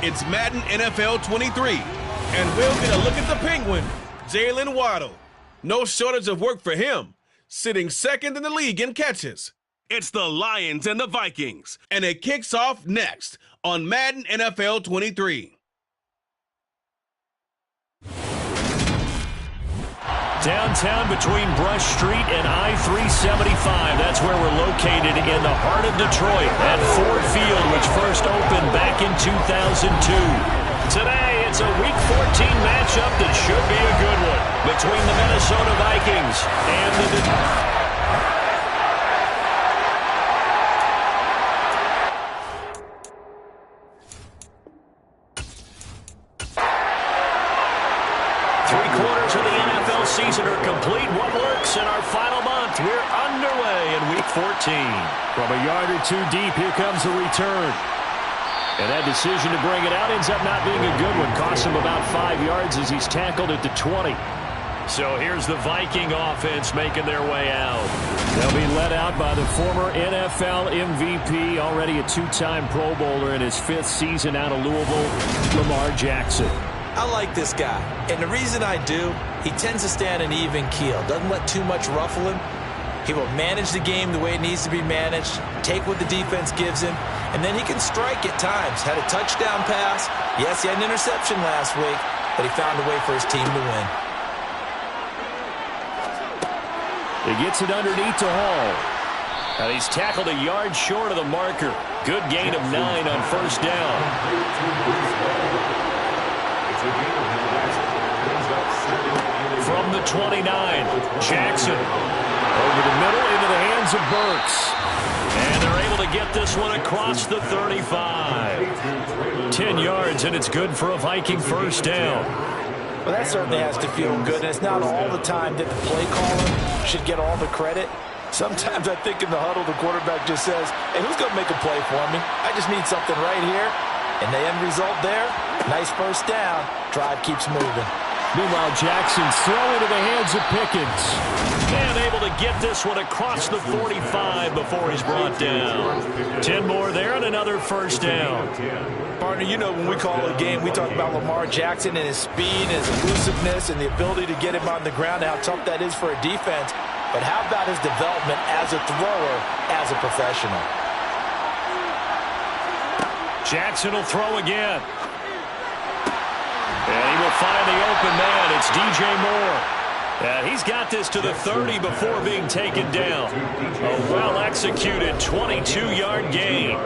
It's Madden NFL 23, and we'll get a look at the Penguin, Jalen Waddle. No shortage of work for him, sitting second in the league in catches. It's the Lions and the Vikings, and it kicks off next on Madden NFL 23. Downtown between Brush Street and I-375. That's where we're located in the heart of Detroit at Ford Field, which first opened back in 2002. Today, it's a Week 14 matchup that should be a good one between the Minnesota Vikings and the... 3/4 of the NFL season are complete. What works in our final month? We're underway in Week 14. From a yard or two deep, here comes a return. And that decision to bring it out ends up not being a good one. Costs him about 5 yards as he's tackled at the 20. So here's the Viking offense making their way out. They'll be led out by the former NFL MVP, already a two-time Pro Bowler in his 5th season out of Louisville, Lamar Jackson. I like this guy, and the reason I do, he tends to stay on an even keel, doesn't let too much ruffle him. He will manage the game the way it needs to be managed, take what the defense gives him, and then he can strike at times. Had a touchdown pass. Yes, he had an interception last week, but he found a way for his team to win. He gets it underneath to Hall. And he's tackled a yard short of the marker. Good gain of 9 on first down. From the 29, Jackson over the middle into the hands of Burks. And they're able to get this one across the 35. 10 yards, and it's good for a Viking first down. Well, that certainly has to feel good, and it's not all the time that the play caller should get all the credit. Sometimes I think in the huddle, the quarterback just says, hey, who's going to make a play for me? I just need something right here. And the end result there, nice first down. Drive keeps moving. Meanwhile, Jackson's throw into the hands of Pickens. And able to get this one across the 45 before he's brought down. 10 more there and another first down. Partner, you know when we call a game, we talk about Lamar Jackson and his speed, his elusiveness, and the ability to get him on the ground, how tough that is for a defense. But how about his development as a thrower, as a professional? Jackson will throw again. And he will find the open man. It's DJ Moore. And he's got this to the 30 before being taken down. A well-executed 22-yard gain.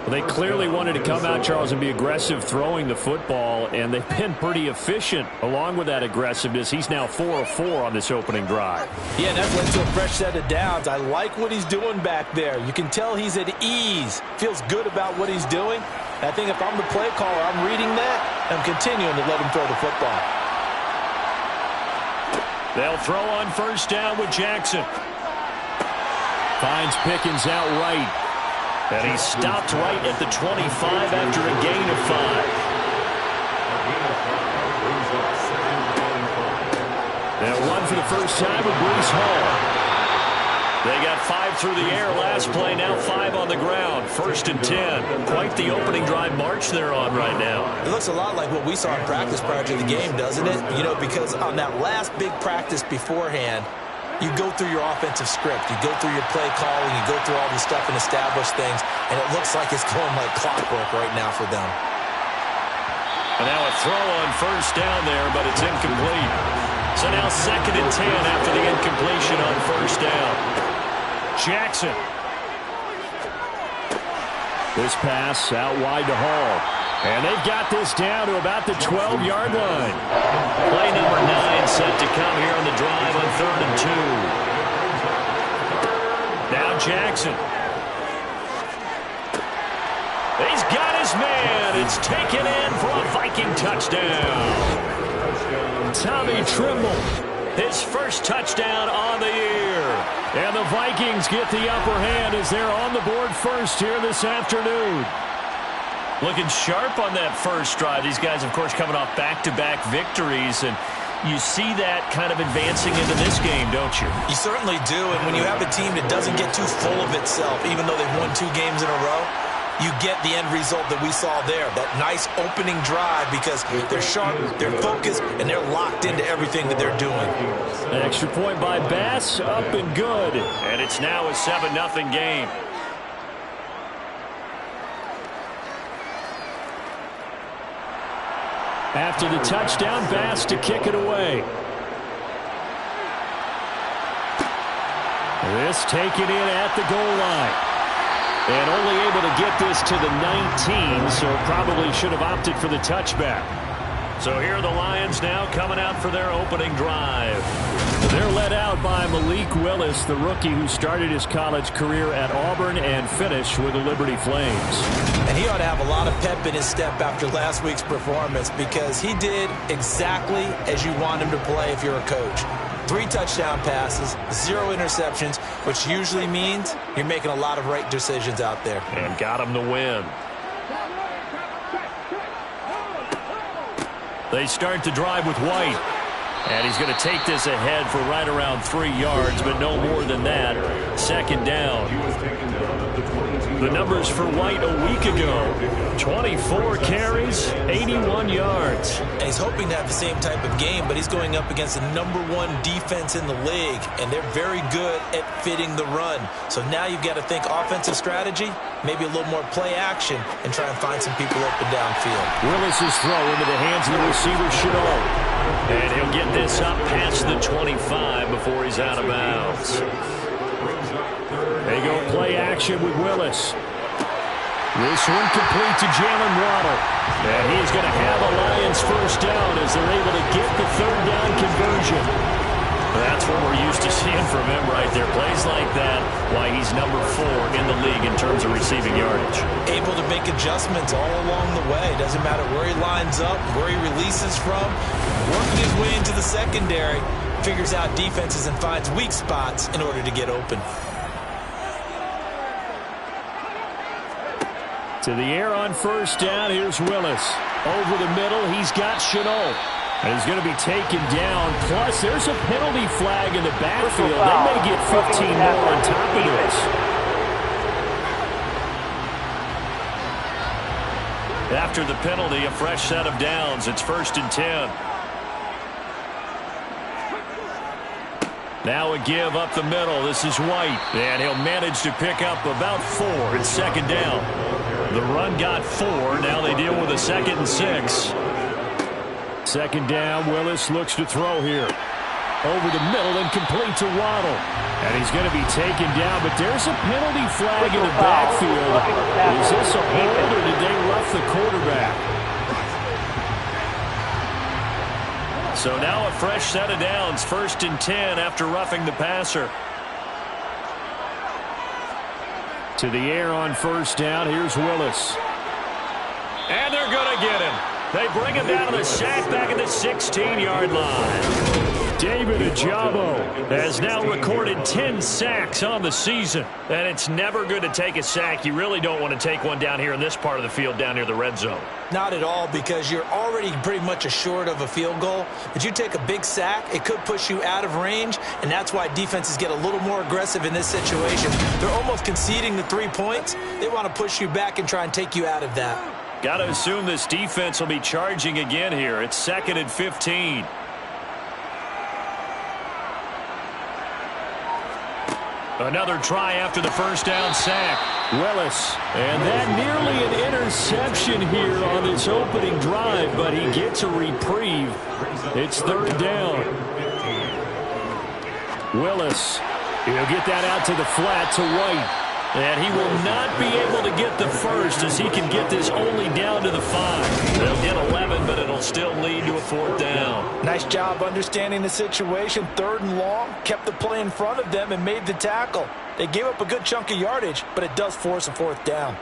Well, they clearly wanted to come out, Charles, and be aggressive throwing the football, and they've been pretty efficient along with that aggressiveness. He's now 4 of 4 on this opening drive. Yeah, and that's led to a fresh set of downs. I like what he's doing back there. You can tell he's at ease. Feels good about what he's doing. I think if I'm the play caller, I'm reading that, and I'm continuing to let him throw the football. They'll throw on first down with Jackson. Finds Pickens out right. And he's stopped right at the 25 after a gain of 5. They'll run for the first time with Breece Hall. They got 5 through the air last play, now 5 on the ground. 1st and 10. Quite the opening drive march they're on right now. It looks a lot like what we saw in practice prior to the game, doesn't it? You know, because on that last big practice beforehand, you go through your offensive script. You go through your play calling. You go through all this stuff and establish things. And it looks like it's going like clockwork right now for them. And now a throw on first down there, but it's incomplete. So now 2nd and 10 after the incompletion on first down. Jackson. This pass out wide to Hall. And they've got this down to about the 12-yard line. Play number 9 set to come here on the drive on 3rd and 2. Now Jackson. He's got his man. It's taken in for a Viking touchdown. Tommy Trimble, his first touchdown on the year. And the Vikings get the upper hand as they're on the board first here this afternoon. Looking sharp on that first drive. These guys, of course, coming off back-to-back victories, and you see that kind of advancing into this game, don't you? You certainly do, and when you have a team that doesn't get too full of itself, even though they've won 2 games in a row, you get the end result that we saw there, that nice opening drive, because they're sharp, they're focused, and they're locked into everything that they're doing. An extra point by Bass, up and good. And it's now a 7-0 game. After the touchdown, Bass to kick it away. This taken in at the goal line. And only able to get this to the 19, so probably should have opted for the touchback. So here are the Lions now coming out for their opening drive. They're led out by Malik Willis, the rookie who started his college career at Auburn and finished with the Liberty Flames. And he ought to have a lot of pep in his step after last week's performance, because he did exactly as you want him to play if you're a coach. 3 touchdown passes, 0 interceptions, which usually means you're making a lot of right decisions out there. And got him the win. They start to drive with White. And he's going to take this ahead for right around 3 yards, but no more than that. 2nd down. The numbers for White a week ago: 24 carries, 81 yards. And he's hoping to have the same type of game, but he's going up against the #1 defense in the league, and they're very good at fitting the run. So now you've got to think offensive strategy, maybe a little more play action, and try and find some people open downfield. Willis's throw into the hands of the receiver, Chenault. And he'll get this up past the 25 before he's out of bounds. They go play action with Willis. This one complete to Jalen Waddle. And he's going to have a Lions first down as they're able to get the 3rd down conversion. That's what we're used to seeing from him right there. Plays like that, why he's number 4 in the league in terms of receiving yardage. Able to make adjustments all along the way. Doesn't matter where he lines up, where he releases from. Working his way into the secondary, figures out defenses and finds weak spots in order to get open. To the air on first down, here's Willis. Over the middle, he's got Chenault. And he's going to be taken down. Plus, there's a penalty flag in the backfield. They may get 15 more on top of this. After the penalty, a fresh set of downs. It's 1st and 10. Now a give up the middle. This is White. And he'll manage to pick up about 4. It's 2nd down. The run got 4. Now they deal with a 2nd and 6. 2nd down, Willis looks to throw here. Over the middle and complete to Waddle. And he's going to be taken down, but there's a penalty flag in the backfield. Is this a hold or did they rough the quarterback? So now a fresh set of downs, 1st and 10 after roughing the passer. To the air on first down, here's Willis. And they're going to get him. They bring him down to the sack back at the 16-yard line. David Ojabo has now recorded 10 sacks on the season. And it's never good to take a sack. You really don't want to take one down here in this part of the field, down near the red zone. Not at all, because you're already pretty much assured of a field goal. But you take a big sack, it could push you out of range, and that's why defenses get a little more aggressive in this situation. They're almost conceding the 3 points. They want to push you back and try and take you out of that. Got to assume this defense will be charging again here. It's 2nd and 15. Another try after the first down sack. Willis. And that nearly an interception here on this opening drive, but he gets a reprieve. It's 3rd down. Willis. He'll get that out to the flat to White. And he will not be able to get the first as he can get this only down to the 5. They'll get 11, but it'll still lead to a 4th down. Nice job understanding the situation. 3rd and long, kept the play in front of them and made the tackle. They gave up a good chunk of yardage, but it does force a 4th down.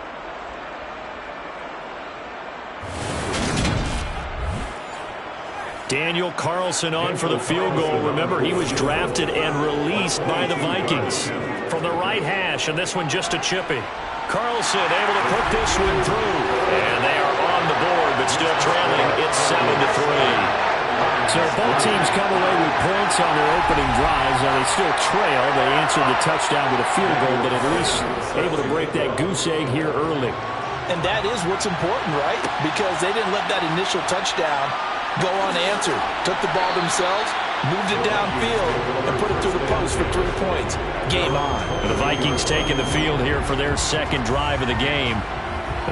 Daniel Carlson on for the field goal. Remember, he was drafted and released by the Vikings. From the right hash, and this one just a chippy. Carlson able to put this one through. And they are on the board, but still trailing. It's 7-3. So both teams come away with points on their opening drives. Now they still trail. They answered the touchdown with a field goal, but at least able to break that goose egg here early. And that is what's important, right? Because they didn't let that initial touchdown go unanswered. Took the ball themselves, moved it downfield, and put it through the post for 3 points. Game on. The Vikings taking the field here for their second drive of the game.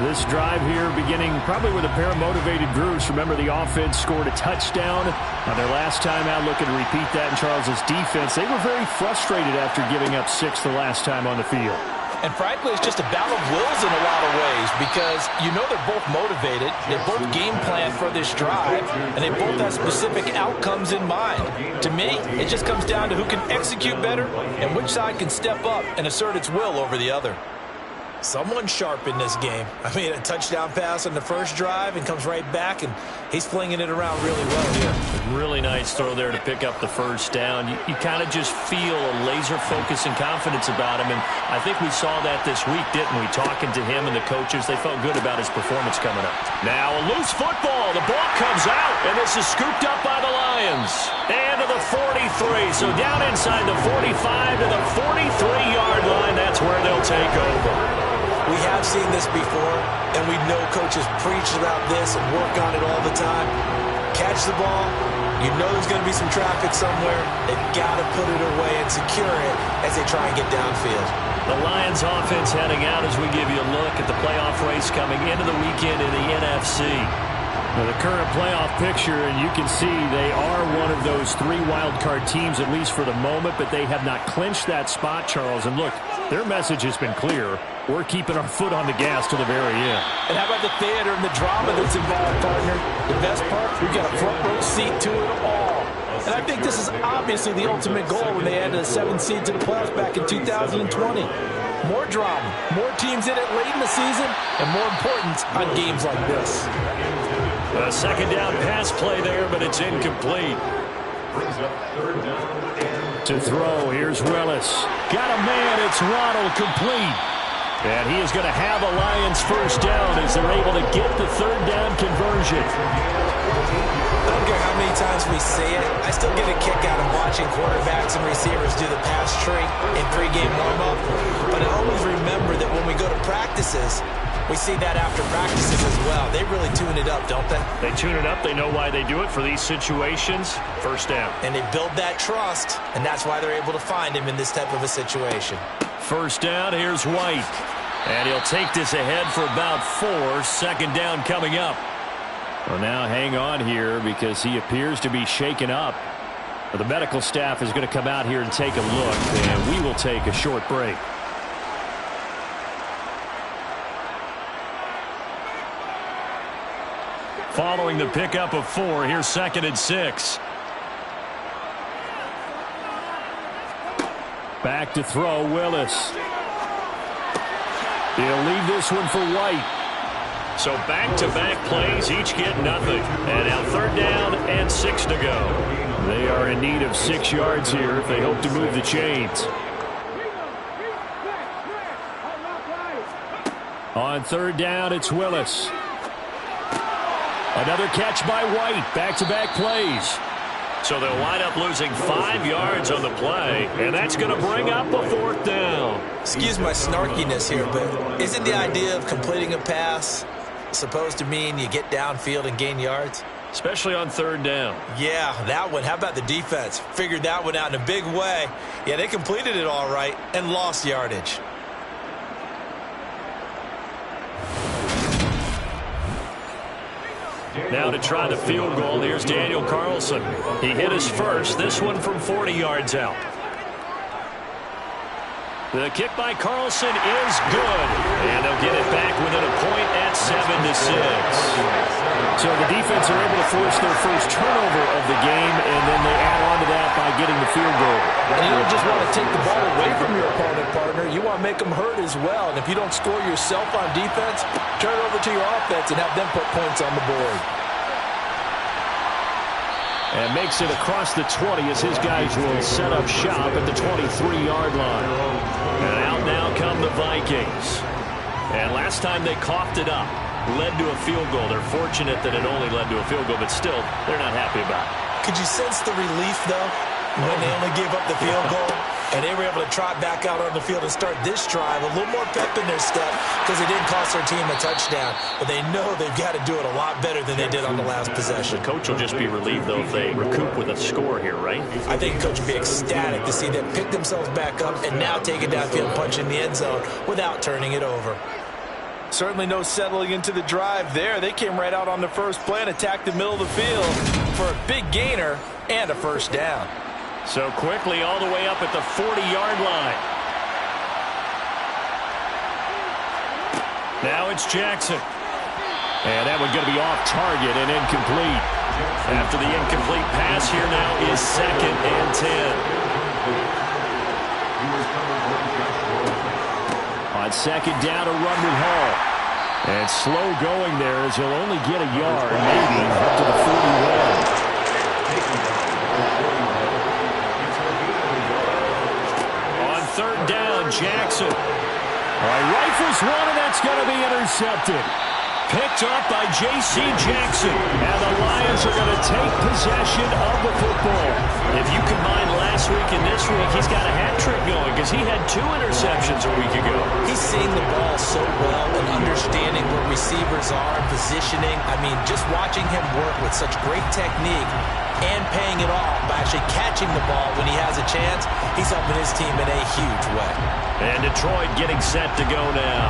This drive here beginning probably with a pair of motivated groups. Remember, the offense scored a touchdown on their last time out. Looking to repeat that in Charles's defense. They were very frustrated after giving up 6 the last time on the field. And frankly, it's just a battle of wills in a lot of ways because you know they're both motivated. They both game plan for this drive, and they both have specific outcomes in mind. To me, it just comes down to who can execute better and which side can step up and assert its will over the other. Someone sharp in this game. I mean, a touchdown pass on the first drive and comes right back, and he's flinging it around really well here. Really nice throw there to pick up the first down. You kind of just feel a laser focus and confidence about him, and I think we saw that this week, didn't we? Talking to him and the coaches, they felt good about his performance coming up. Now a loose football. The ball comes out, and this is scooped up by the Lions. And to the 43, so down inside the 45 to the 43-yard line. That's where they'll take over. We have seen this before, and we know coaches preach about this and work on it all the time. Catch the ball. You know there's going to be some traffic somewhere. They've got to put it away and secure it as they try and get downfield. The Lions offense heading out as we give you a look at the playoff race coming into the weekend in the NFC. Now, the current playoff picture, and you can see they are one of those 3 wildcard teams, at least for the moment, but they have not clinched that spot, Charles. And look, their message has been clear. We're keeping our foot on the gas to the very end. And how about the theater and the drama that's involved, partner? The best part, we've got a front row seat to it all. And I think this is obviously the ultimate goal when they added a 7th seed to the playoffs back in 2020. More drama, more teams in it late in the season, and more importance on games like this. A second down pass play there, but it's incomplete. To throw, here's Willis. Got a man, it's Waddle, complete. And he is going to have a Lions first down as they're able to get the third down conversion. I don't care how many times we see it, I still get a kick out of watching quarterbacks and receivers do the pass tree in pregame warm-up. But I always remember that when we go to practices, we see that after practices as well. They really tune it up, don't they? They tune it up. They know why they do it for these situations. First down. And they build that trust, and that's why they're able to find him in this type of a situation. First down, here's White. And he'll take this ahead for about 4. Second down coming up. Well, now hang on here because he appears to be shaken up. Well, the medical staff is going to come out here and take a look, and we will take a short break. Following the pickup of 4, here's 2nd and 6. Back to throw, Willis. He'll leave this one for White. So back-to-back plays, each get nothing. And now 3rd down and 6 to go. They are in need of 6 yards here if they hope to move the chains. On 3rd down, it's Willis. Another catch by White. Back-to-back plays. So they'll wind up losing 5 yards on the play, and that's going to bring up a 4th down. Excuse my snarkiness here, but isn't the idea of completing a pass supposed to mean you get downfield and gain yards? Especially on 3rd down. Yeah, that one. How about the defense? Figured that one out in a big way. Yeah, they completed it all right and lost yardage. Now to try the field goal, here's Daniel Carlson. He hit his first, this one from 40 yards out. The kick by Carlson is good. And they'll get it back within a point at 7-6. So the defense are able to force their first turnover of the game, and then they add on to that by getting the field goal. And you don't just want to take the ball away from your opponent, partner. You want to make them hurt as well. And if you don't score yourself on defense, turn it over to your offense and have them put points on the board. And makes it across the 20 as his guys will set up shop at the 23-yard line. And out now come the Vikings. And last time they coughed it up, led to a field goal. They're fortunate that it only led to a field goal, but still, they're not happy about it. Could you sense the relief, though, when they only gave up the field goal? And they were able to trot back out on the field and start this drive. A little more pep in their step because they didn't cost their team a touchdown. But they know they've got to do it a lot better than they did on the last possession. The coach will just be relieved, though, if they recoup with a score here, right? I think the coach will be ecstatic to see them pick themselves back up and now take it downfield, punch in the end zone without turning it over. Certainly no settling into the drive there. They came right out on the first play and attacked the middle of the field for a big gainer and a first down. So quickly all the way up at the 40-yard line. Now it's Jackson. And that one's going to be off target and incomplete. After the incomplete pass, here now is 2nd and 10. On 2nd down, a run with Hall. And slow going there as he'll only get a yard, maybe up to the 41. On 3rd down, Jackson. All right, rifles one, and that's going to be intercepted. Picked up by J.C. Jackson. And the Lions are going to take possession of the football. If you combine last week and this week, he's got a hat trick going because he had 2 interceptions a week ago. He's seeing the ball so well and understanding where receivers are, positioning. I mean, just watching him work with such great technique and paying it off by actually catching the ball when he has a chance, he's helping his team in a huge way. And Detroit getting set to go now.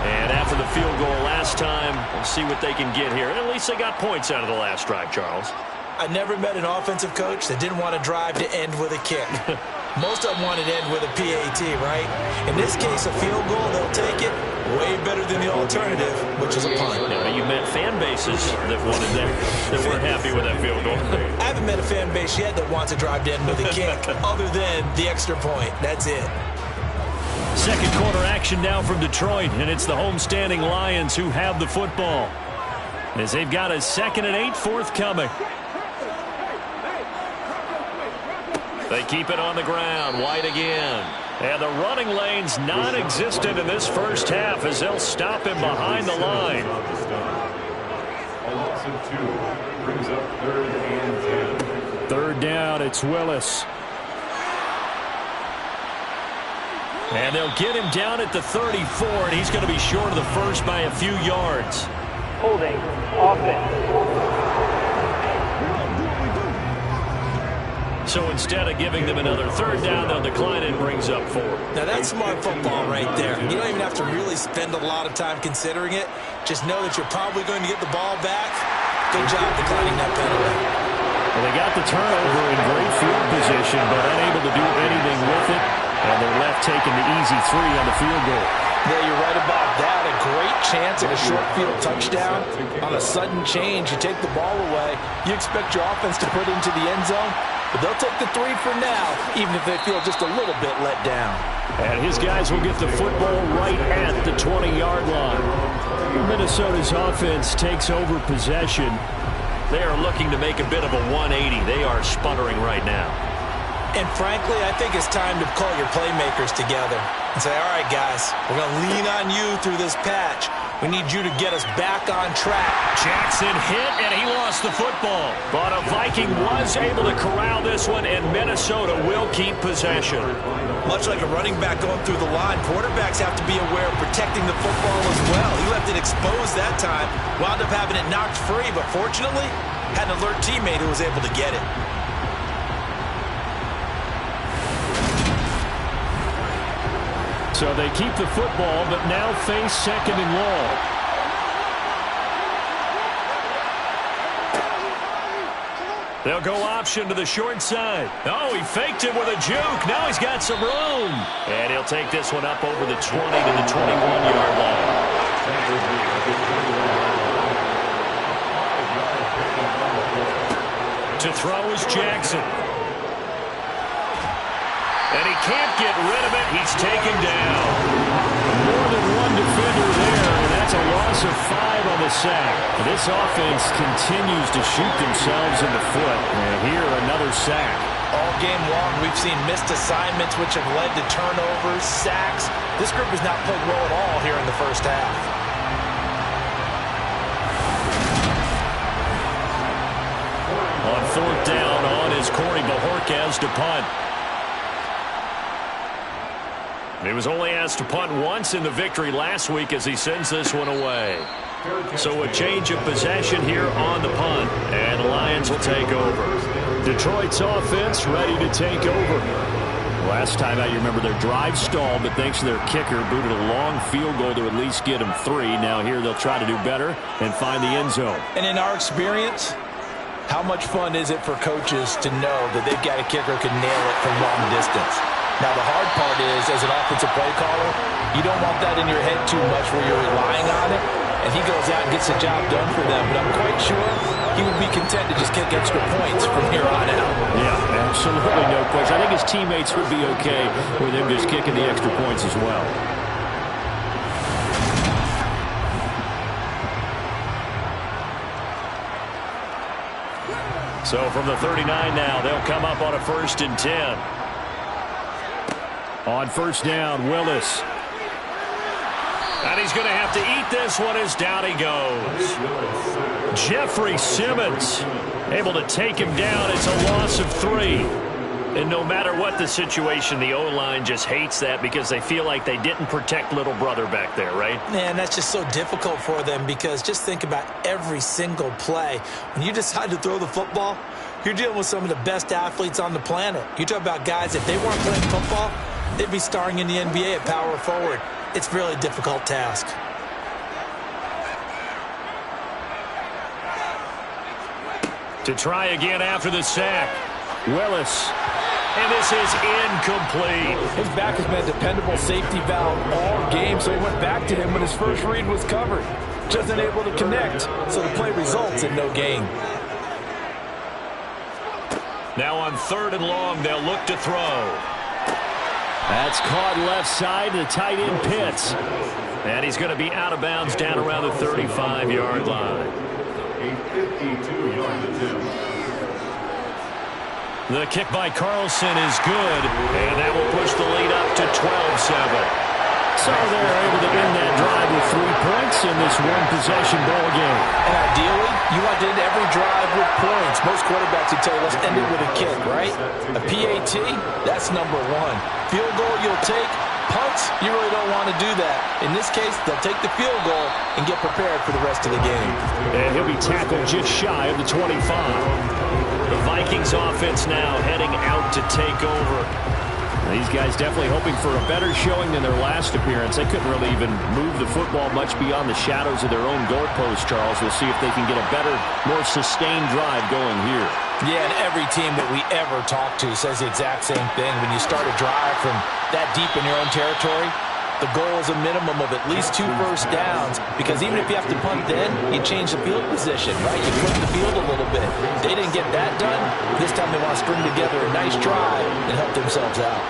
And after the field goal last time, we'll see what they can get here. At least they got points out of the last drive, Charles. I never met an offensive coach that didn't want to drive to end with a kick. Most of them wanted to end with a PAT, right? In this case, a field goal, they'll take it way better than the alternative, which is a punt. Yeah, you met fan bases that wanted that weren't happy with that field goal. I haven't met a fan base yet that wants to drive to end with a kick other than the extra point. That's it. Second quarter action now from Detroit, and it's the homestanding Lions who have the football as they've got a 2nd and 8 forthcoming. They keep it on the ground. White again. And the running lane's non-existent in this first half as they'll stop him behind the line. A loss of 2 brings up 3rd and 10. 3rd down, it's Willis. And they'll get him down at the 34, and he's going to be short of the first by a few yards. Holding, offense. So instead of giving them another 3rd down, they'll decline and brings up 4. Now that's smart football right there. You don't even have to really spend a lot of time considering it. Just know that you're probably going to get the ball back. Good job declining that penalty. Well, they got the turnover in great field position, but unable to do anything with it. And they're left taking the easy 3 on the field goal. Yeah, you're right about that. A great chance at a short field touchdown. On a sudden change, you take the ball away. You expect your offense to put it into the end zone, but they'll take the 3 for now, even if they feel just a little bit let down. And his guys will get the football right at the 20-yard line. Minnesota's offense takes over possession. They are looking to make a bit of a 180. They are sputtering right now. And frankly, I think it's time to call your playmakers together and say, all right, guys, we're going to lean on you through this patch. We need you to get us back on track. Jackson hit, and he lost the football. But a Viking was able to corral this one, and Minnesota will keep possession. Much like a running back going through the line, quarterbacks have to be aware of protecting the football as well. He left it exposed that time, wound up having it knocked free, but fortunately, had an alert teammate who was able to get it. So they keep the football, but now face 2nd and long. They'll go option to the short side. Oh, he faked it with a juke. Now he's got some room. And he'll take this one up over the 20 to the 21-yard line. To throw is Jackson. And he can't get rid of it. He's taken down. More than one defender there, and that's a loss of 5 on the sack. This offense continues to shoot themselves in the foot. And here, another sack. All game long, we've seen missed assignments, which have led to turnovers, sacks. This group has not played well at all here in the first half. On 4th down, on is Corey Bajorquez to punt. He was only asked to punt once in the victory last week as he sends this one away. So a change of possession here on the punt, and the Lions will take over. Detroit's offense ready to take over. Last time out, you remember their drive stalled, but thanks to their kicker, booted a long field goal to at least get them 3. Now here they'll try to do better and find the end zone. And in our experience, how much fun is it for coaches to know that they've got a kicker who can nail it from long distance? Now, the hard part is, as an offensive play caller, you don't want that in your head too much where you're relying on it, and he goes out and gets the job done for them. But I'm quite sure he would be content to just kick extra points from here on out. Yeah, absolutely no question. I think his teammates would be okay with him just kicking the extra points as well. So from the 39 now, they'll come up on a 1st and 10. On 1st down, Willis. And he's going to have to eat this one as down he goes. Jeffrey Simmons able to take him down. It's a loss of 3. And no matter what the situation, the O-line just hates that because they feel like they didn't protect little brother back there, right? Man, that's just so difficult for them because just think about every single play. When you decide to throw the football, you're dealing with some of the best athletes on the planet. You talk about guys, if they weren't playing football, they'd be starring in the NBA at power forward. It's a really difficult task. To try again after the sack, Willis. And this is incomplete. His back has been a dependable safety valve all game, so he went back to him when his first read was covered. Just unable to connect, so the play results in no gain. Now on 3rd and long, they'll look to throw. That's caught left side to the tight end Pitts. And he's going to be out of bounds down around the 35-yard line. A 52-yard attempt. The kick by Carlson is good, and that will push the lead up to 12-7. So they're able to end that drive with 3 points in this one-possession ball game. And ideally, you want to end every drive with points. Most quarterbacks would tell you, let's end it with a kick, right? A PAT, that's number 1. Field goal you'll take. Punts, you really don't want to do that. In this case, they'll take the field goal and get prepared for the rest of the game. And he'll be tackled just shy of the 25. The Vikings offense now heading out to take over. These guys definitely hoping for a better showing than their last appearance. They couldn't really even move the football much beyond the shadows of their own goalpost, Charles. We'll see if they can get a better, more sustained drive going here. Yeah, and every team that we ever talk to says the exact same thing. When you start a drive from that deep in your own territory, the goal is a minimum of at least 2 first downs, because even if you have to punt then, you change the field position, right? You flip the field a little bit. They didn't get that done. This time they want to string together a nice drive and help themselves out.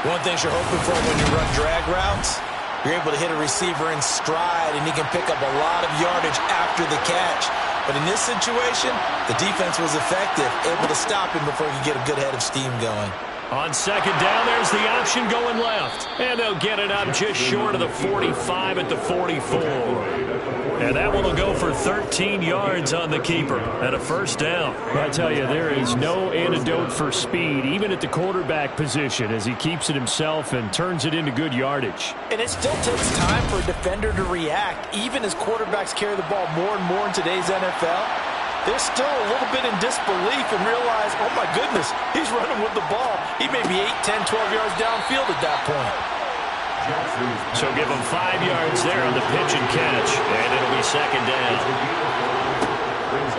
One thing you're hoping for when you run drag routes, you're able to hit a receiver in stride, and he can pick up a lot of yardage after the catch. But in this situation, the defense was effective, able to stop him before he could get a good head of steam going. On 2nd down, there's the option going left. And they'll get it up just short of the 45 at the 44. And that one will go for 13 yards on the keeper at a 1st down. I tell you, there is no antidote for speed, even at the quarterback position, as he keeps it himself and turns it into good yardage. And it still takes time for a defender to react, even as quarterbacks carry the ball more and more in today's NFL. They're still a little bit in disbelief and realize, oh my goodness, he's running with the ball. He may be 8, 10, 12 yards downfield at that point. So give him 5 yards there on the pitch and catch, and it'll be 2nd down.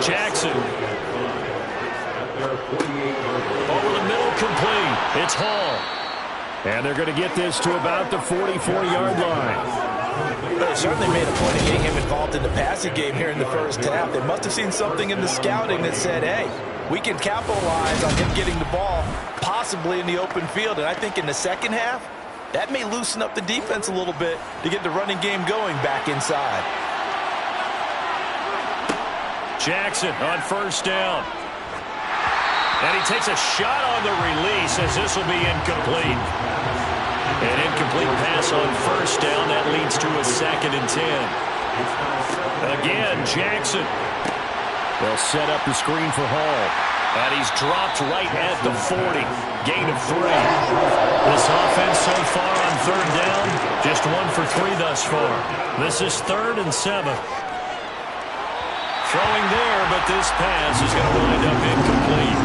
Jackson. Over the middle, complete. It's Hall. And they're going to get this to about the 44-yard line. They certainly made a point of getting him involved in the passing game here in the 1st half. They must have seen something in the scouting that said, hey, we can capitalize on him getting the ball possibly in the open field. And I think in the 2nd half, that may loosen up the defense a little bit to get the running game going back inside. Jackson on 1st down. And he takes a shot on the release as this will be incomplete. An incomplete pass on 1st down. That leads to a 2nd and 10. Again, Jackson. They'll set up the screen for Hall. And he's dropped right at the 40. Gain of 3. This offense so far on third down, just 1 for 3 thus far. This is 3rd and 7. Throwing there, but this pass is going to wind up incomplete.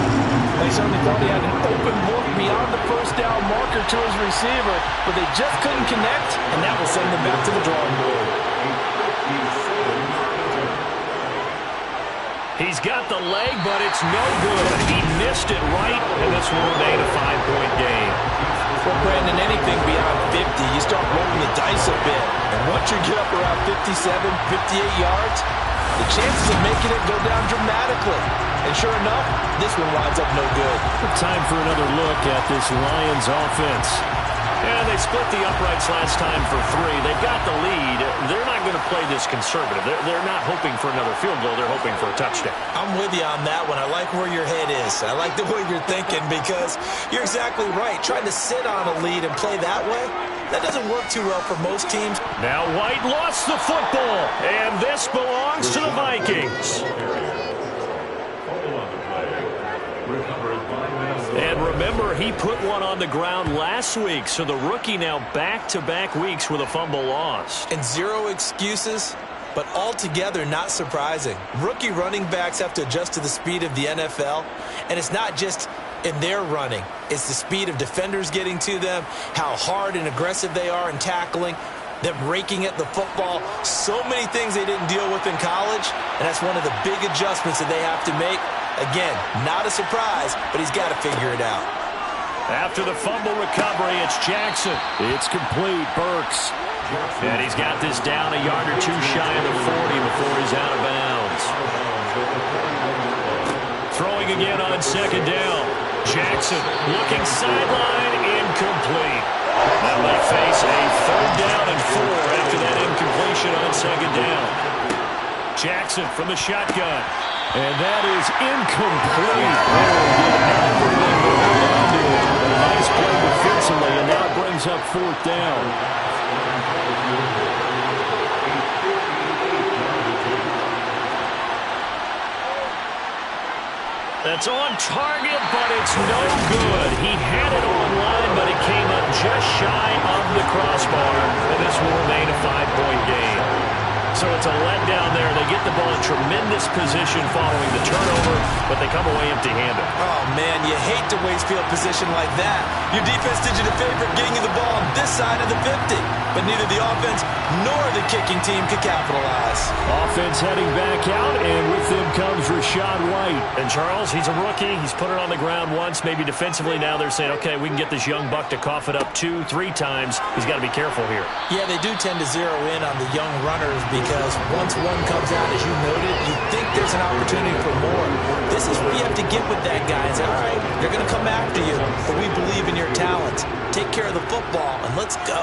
They certainly thought he had an open look beyond the first down marker to his receiver, but they just couldn't connect, and that will send them back to the drawing board. He's got the leg, but it's no good. He missed it right, and this will remain a 5-point game. Well, Brandon, anything beyond 50, you start rolling the dice a bit. And once you get up around 57, 58 yards, the chances of making it go down dramatically. And sure enough, this one winds up no good. Time for another look at this Lions offense. Yeah, they split the uprights last time for 3. They've got the lead. They're not going to play this conservative. They're not hoping for another field goal. They're hoping for a touchdown. I'm with you on that one. I like where your head is. I like the way you're thinking because you're exactly right. Trying to sit on a lead and play that way, that doesn't work too well for most teams. Now White lost the football, and this belongs to the Vikings. And remember, he put one on the ground last week, so the rookie now back-to-back weeks with a fumble lost. And 0 excuses, but altogether not surprising. Rookie running backs have to adjust to the speed of the NFL, and it's not just in their running. It's the speed of defenders getting to them, how hard and aggressive they are in tackling, them raking at the football. So many things they didn't deal with in college, and that's one of the big adjustments that they have to make. Again, not a surprise, but he's got to figure it out. After the fumble recovery, it's Jackson. It's complete, Burks. And he's got this down a yard or 2 shy of the 40 before he's out of bounds. Throwing again on 2nd down. Jackson looking sideline, incomplete. That might face a 3rd down and 4 after that incompletion on 2nd down. Jackson from the shotgun. And that is incomplete. A nice play defensively, and now it brings up 4th down. That's on target, but it's no good. He had it on line, but it came up just shy of the crossbar, and this will remain a 5-point game. So it's a letdown there. They get the ball in tremendous position following the turnover, but they come away empty-handed. Oh, man, you hate to waste field position like that. Your defense did you the favor getting you the ball on this side of the 50, but neither the offense nor the kicking team could capitalize. Offense heading back out, and with them comes Rachaad White. And Charles, he's a rookie. He's put it on the ground once. Maybe defensively now they're saying, okay, we can get this young buck to cough it up 2-3 times. He's got to be careful here. Yeah, they do tend to zero in on the young runners because once one comes out, as you noted, you think there's an opportunity for more. This is where you have to get with that guy and say, all right, they're going to come after you, but we believe in your talent. Take care of the football, and let's go.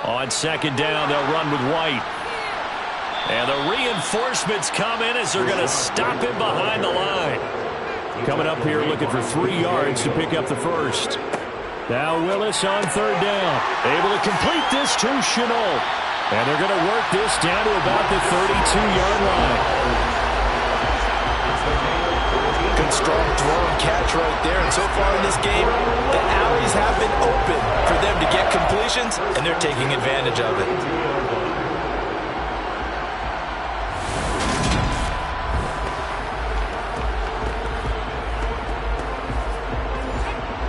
On 2nd down, they'll run with White. And the reinforcements come in as they're going to stop him behind the line. Coming up here looking for 3 yards to pick up the first. Now Willis on 3rd down. Able to complete this to Chenault. And they're going to work this down to about the 32-yard line. Good strong throw and catch right there. And so far in this game, the alleys have been open for them to get completions, and they're taking advantage of it.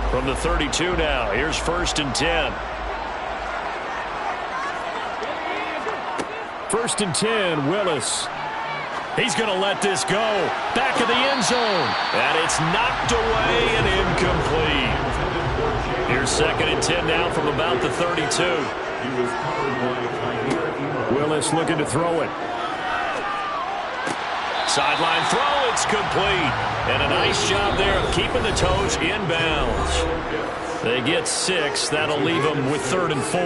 From the 32 now, here's 1st and 10. 1st and 10, Willis. He's going to let this go. Back of the end zone. And it's knocked away and incomplete. Here's 2nd and 10 now from about the 32. Willis looking to throw it. Sideline throw, it's complete. And a nice job there of keeping the toes in bounds. They get 6. That'll leave them with 3rd and 4.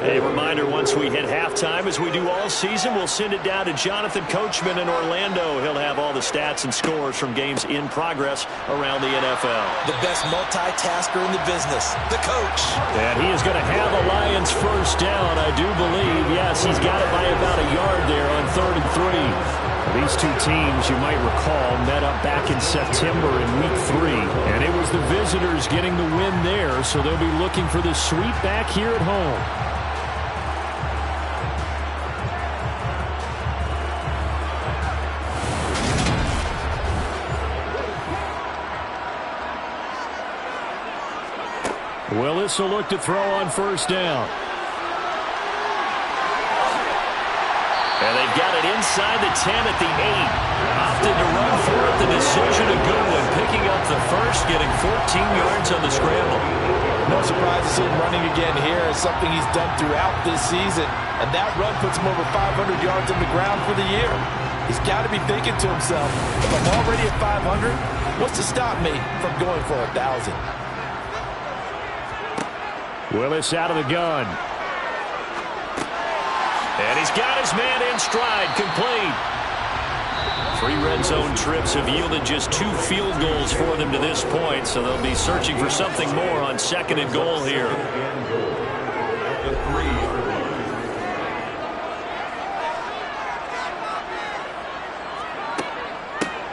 A reminder, once we hit halftime, as we do all season, we'll send it down to Jonathan Coachman in Orlando. He'll have all the stats and scores from games in progress around the NFL. The best multitasker in the business, the coach. And he is going to have a Lions first down, I do believe. Yes, he's got it by about a yard there on 3rd and 3. These two teams, you might recall, met up back in September in Week 3. And it was the visitors getting the win there, so they'll be looking for the sweep back here at home. Willis will look to throw on first down. And they've got it inside the 10 at the 8. Opted to run for it. The decision a good one. Picking up the first, getting 14 yards on the scramble. No surprise to see him running again here. It's something he's done throughout this season. And that run puts him over 500 yards on the ground for the year. He's got to be thinking to himself, if I'm already at 500, what's to stop me from going for 1,000? Willis out of the gun. And he's got his man in stride, complete. 3 red zone trips have yielded just 2 field goals for them to this point, so they'll be searching for something more on 2nd and goal here.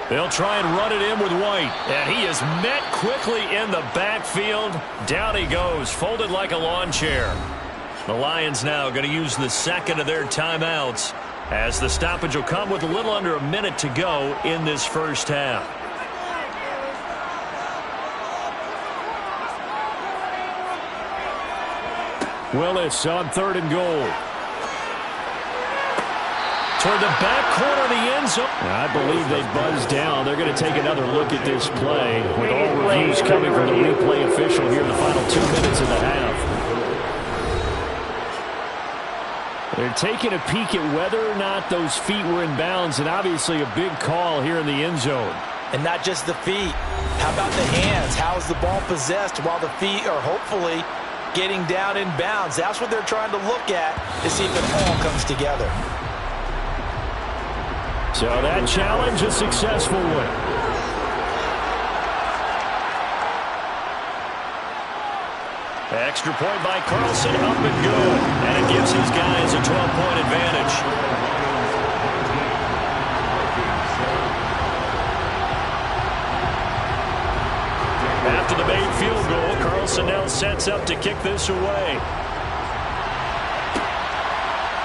They'll try and run it in with White. And he is met quickly in the backfield. Down he goes, folded like a lawn chair. The Lions now going to use the 2nd of their timeouts, as the stoppage will come with a little under a minute to go in this first half. Willis on 3rd and goal. Toward the back corner of the end zone. I believe they buzzed down. They're going to take another look at this play, with all reviews coming from the replay official here in the final 2 minutes of the half. They're taking a peek at whether or not those feet were in bounds, and obviously a big call here in the end zone. And not just the feet. How about the hands? How is the ball possessed while the feet are hopefully getting down in bounds? That's what they're trying to look at to see if it all comes together. So that challenge, a successful one. Extra point by Carlson, up and good. And it gives his guys a 12-point advantage. After the made field goal, Carlson now sets up to kick this away.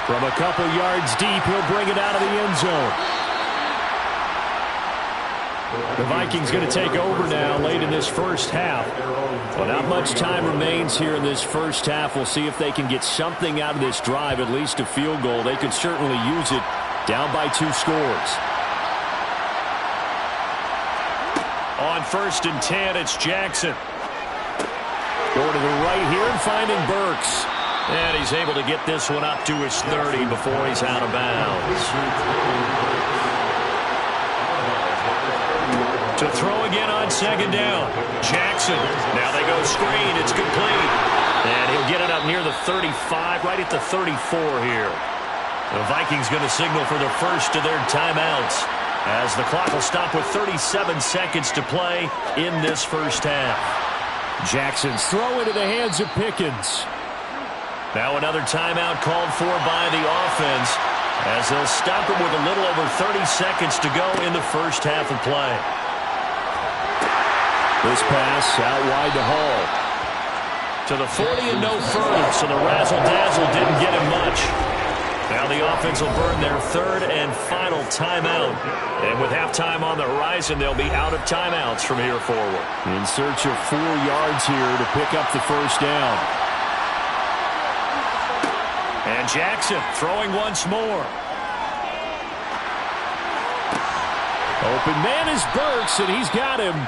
From a couple yards deep, he'll bring it out of the end zone. The Vikings going to take over now late in this first half. Well, not much time remains here in this first half. We'll see if they can get something out of this drive, at least a field goal. They could certainly use it, down by 2 scores. On 1st and 10, it's Jackson. Going to the right here and finding Burks. And he's able to get this one up to his 30 before he's out of bounds. To throw again on 2nd down. Jackson. Now they go screen. It's complete. And he'll get it up near the 35, right at the 34 here. The Vikings going to signal for the first of their timeouts, as the clock will stop with 37 seconds to play in this first half. Jackson's throw into the hands of Pickens. Now another timeout called for by the offense, as they'll stop it with a little over 30 seconds to go in the first half of play. This pass out wide to Hall. To the 40 and no further, so the razzle-dazzle didn't get him much. Now the offense will burn their 3rd and final timeout. And with halftime on the horizon, they'll be out of timeouts from here forward. In search of 4 yards here to pick up the first down. And Jackson throwing once more. Open man is Burks, and he's got him.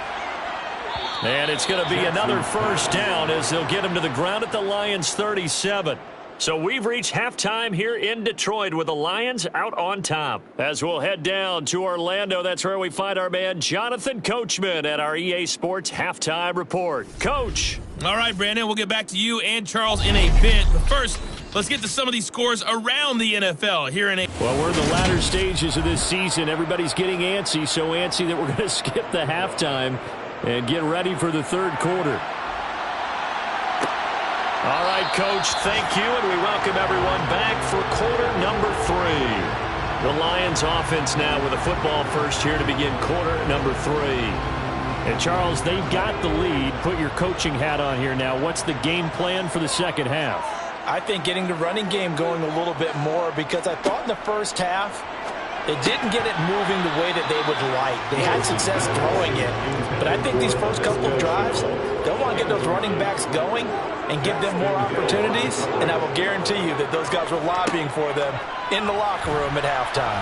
And it's going to be another first down, as they'll get him to the ground at the Lions' 37. So we've reached halftime here in Detroit with the Lions out on top. As we'll head down to Orlando, that's where we find our man Jonathan Coachman at our EA Sports Halftime Report. Coach. All right, Brandon, we'll get back to you and Charles in a bit. But first, let's get to some of these scores around the NFL here in a... Well, we're in the latter stages of this season. Everybody's getting antsy, so antsy that we're going to skip the halftime and get ready for the 3rd quarter. All right, Coach, thank you, and we welcome everyone back for quarter number 3. The Lions offense now with a football first here to begin quarter number 3. And Charles, they've got the lead. Put your coaching hat on here now. What's the game plan for the second half? I think getting the running game going a little bit more, because I thought in the first half it didn't get it moving the way that they would like. They had success throwing it, but I think these first couple of drives, they'll want to get those running backs going and give them more opportunities, and I will guarantee you that those guys were lobbying for them in the locker room at halftime.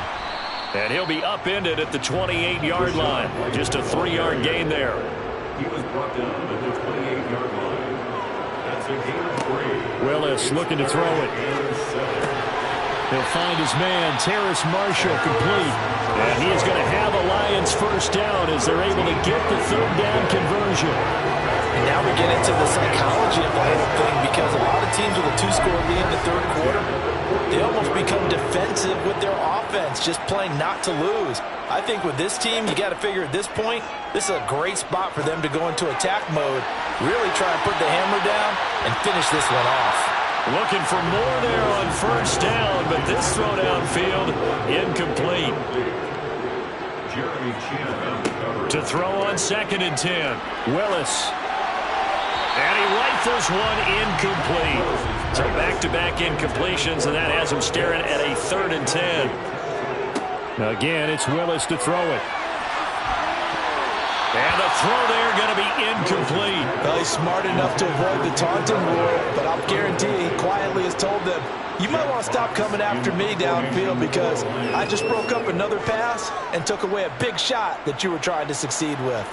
And he'll be upended at the 28-yard line. Just a 3-yard gain there. He was brought down at the 28-yard line. That's a gain of 3. Willis looking to throw it. He'll find his man, Terrace Marshall, complete. And he is going to have a Lions first down as they're able to get the third down conversion. And now we get into the psychology of the whole thing, because a lot of teams with a 2-score lead in the third quarter, they almost become defensive with their offense, just playing not to lose. I think with this team, you got to figure at this point, this is a great spot for them to go into attack mode, really try and put the hammer down and finish this one off. Looking for more there on first down, but this throw downfield incomplete. To throw on 2nd and 10. Willis. And he rifles one incomplete. So back-to-back incompletions, and that has him staring at a 3rd and 10. Again, it's Willis to throw it. And the throw there going to be incomplete. Well, he's smart enough to avoid the taunting rule, but I'll guarantee he quietly has told them, you might want to stop coming after me downfield, because I just broke up another pass and took away a big shot that you were trying to succeed with.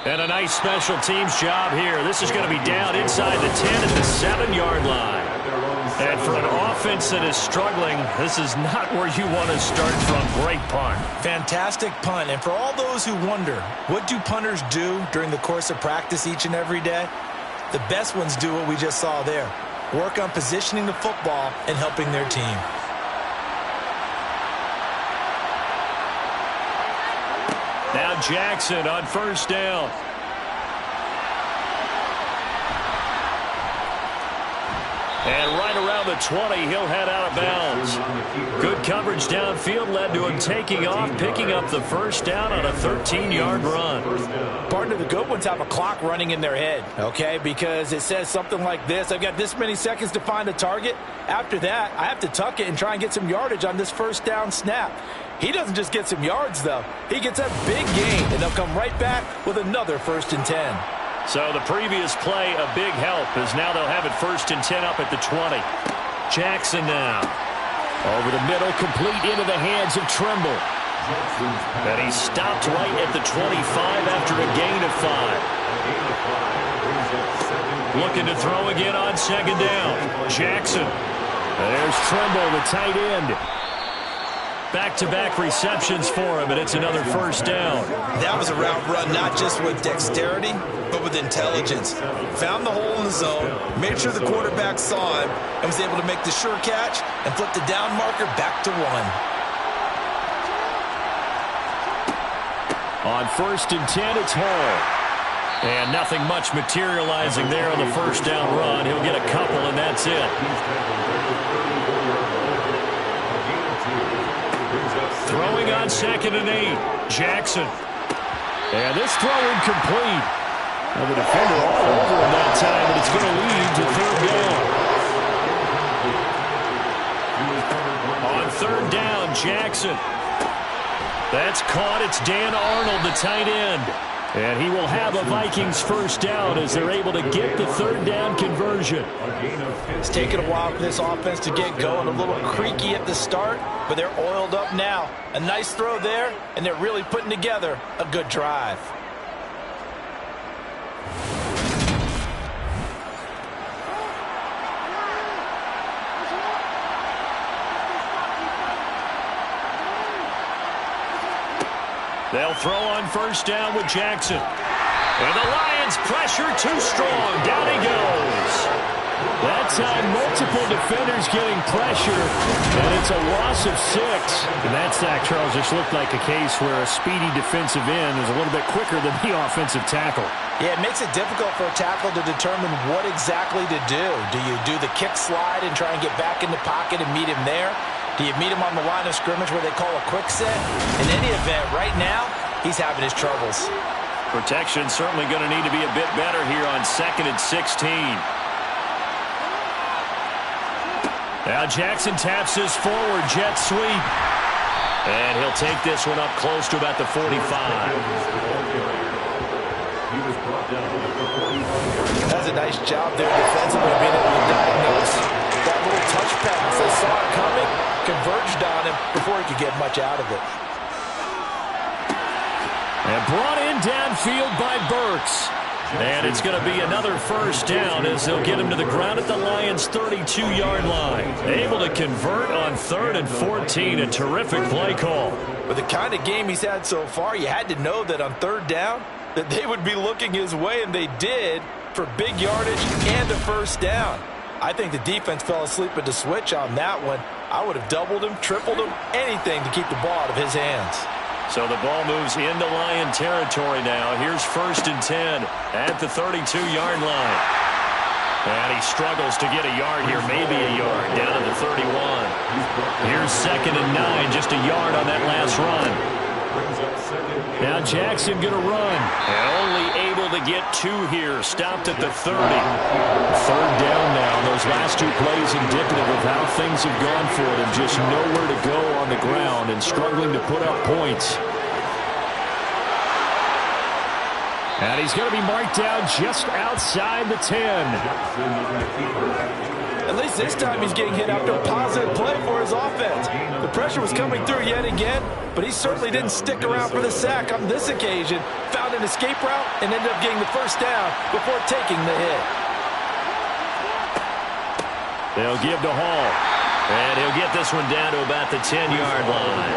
And a nice special teams job here. This is going to be down inside the 10 at the 7-yard line. And for an offense that is struggling, this is not where you want to start from. Great punt. Fantastic punt. And for all those who wonder, what do punters do during the course of practice each and every day? The best ones do what we just saw there. Work on positioning the football and helping their team. Now Jackson on first down. And right around the 20, he'll head out of bounds. Good coverage downfield led to him taking off, picking up the first down on a 13-yard run. Partner, the good ones have a clock running in their head, okay? Because it says something like this: I've got this many seconds to find a target. After that, I have to tuck it and try and get some yardage on this first down snap. He doesn't just get some yards, though. He gets a big gain, and they'll come right back with another 1st and 10. So the previous play, a big help, as now they'll have it 1st and 10 up at the 20. Jackson now. Over the middle, complete into the hands of Trimble. And he stopped right at the 25 after a gain of 5. Looking to throw again on 2nd down. Jackson. There's Trimble, the tight end. Back-to-back receptions for him, and it's another 1st down. That was a route run not just with dexterity, but with intelligence. Found the hole in the zone, made sure the quarterback saw him, and was able to make the sure catch and flip the down marker back to 1. On 1st and 10, it's Hall. And nothing much materializing there on the 1st down run. He'll get a couple, and that's it. Throwing on 2nd and 8. Jackson. And this throw incomplete. Well, the defender all over him that time, but it's going to lead to 3rd down. On 3rd down, Jackson. That's caught. It's Dan Arnold, the tight end. And he will have a Vikings 1st down as they're able to get the 3rd down conversion. It's taken a while for this offense to get going. A little creaky at the start, but they're oiled up now. A nice throw there, and they're really putting together a good drive. They'll throw on 1st down with Jackson. And the Lions pressure too strong. Down he goes. That's inside, multiple defenders getting pressure, and it's a loss of 6. And that sack, Charles, just looked like a case where a speedy defensive end is a little bit quicker than the offensive tackle. Yeah, it makes it difficult for a tackle to determine what exactly to do. Do you do the kick slide and try and get back in the pocket and meet him there? Do you meet him on the line of scrimmage where they call a quick set? In any event, right now, he's having his troubles. Protection certainly going to need to be a bit better here on 2nd and 16. Now Jackson taps his forward jet sweep. And he'll take this one up close to about the 45. That's a nice job there defensively, being able to diagnose that little touch pass. They saw it coming, converged on him before he could get much out of it. And brought in downfield by Burks. And it's going to be another first down as they'll get him to the ground at the Lions' 32-yard line. Able to convert on 3rd and 14. A terrific play call. With the kind of game he's had so far, you had to know that on 3rd down that they would be looking his way, and they did, for big yardage and a first down. I think the defense fell asleep at the switch on that one. I would have doubled him, tripled him, anything to keep the ball out of his hands. So the ball moves into Lion territory now. Here's 1st and 10 at the 32-yard line. And he struggles to get a yard here, maybe a yard, down to the 31. Here's 2nd and 9, just a yard on that last run. Now Jackson going to run. And only able to get 2 here, stopped at the 30. 3rd down now. Those last 2 plays indicative of how things have gone for them. Just nowhere to go on the ground and struggling to put up points. And he's going to be marked down just outside the 10. At least this time he's getting hit after a positive play for his offense. The pressure was coming through yet again, but he certainly didn't stick around for the sack on this occasion. Found an escape route and ended up getting the first down before taking the hit. They'll give to Hall. And he'll get this one down to about the 10-yard line.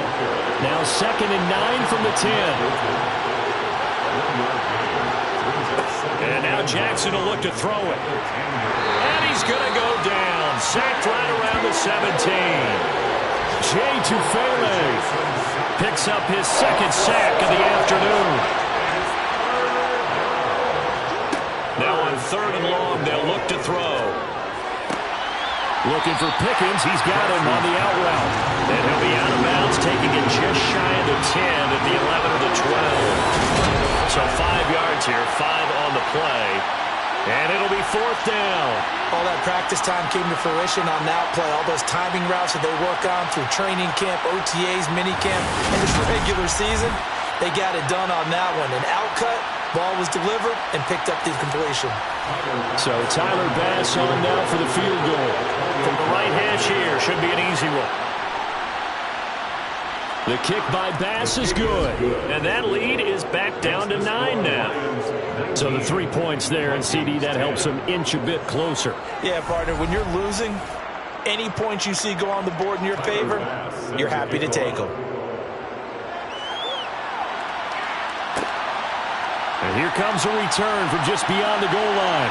Now 2nd and 9 from the 10. And now Jackson will look to throw it. And he's going to go down. Sacked right around the 17. Jay Tufele picks up his 2nd sack of the afternoon. Now on 3rd and long, they'll look to throw. Looking for Pickens. He's got him on the out route. And he'll be out of bounds, taking it just shy of the 10 at the 11 or the 12. So 5 yards here, 5 on the play. And it'll be 4th down. All that practice time came to fruition on that play. All those timing routes that they work on through training camp, OTAs, minicamp, and this regular season, they got it done on that one. An outcut, ball was delivered, and picked up the completion. So Tyler Bass on now for the field goal. From the right hash here, should be an easy one. The kick by Bass is good. And that lead is back down to 9 now. So the 3 points there, and CD, that helps them inch a bit closer. Yeah, partner, when you're losing, any points you see go on the board in your favor, you're happy to take them. And here comes a return from just beyond the goal line.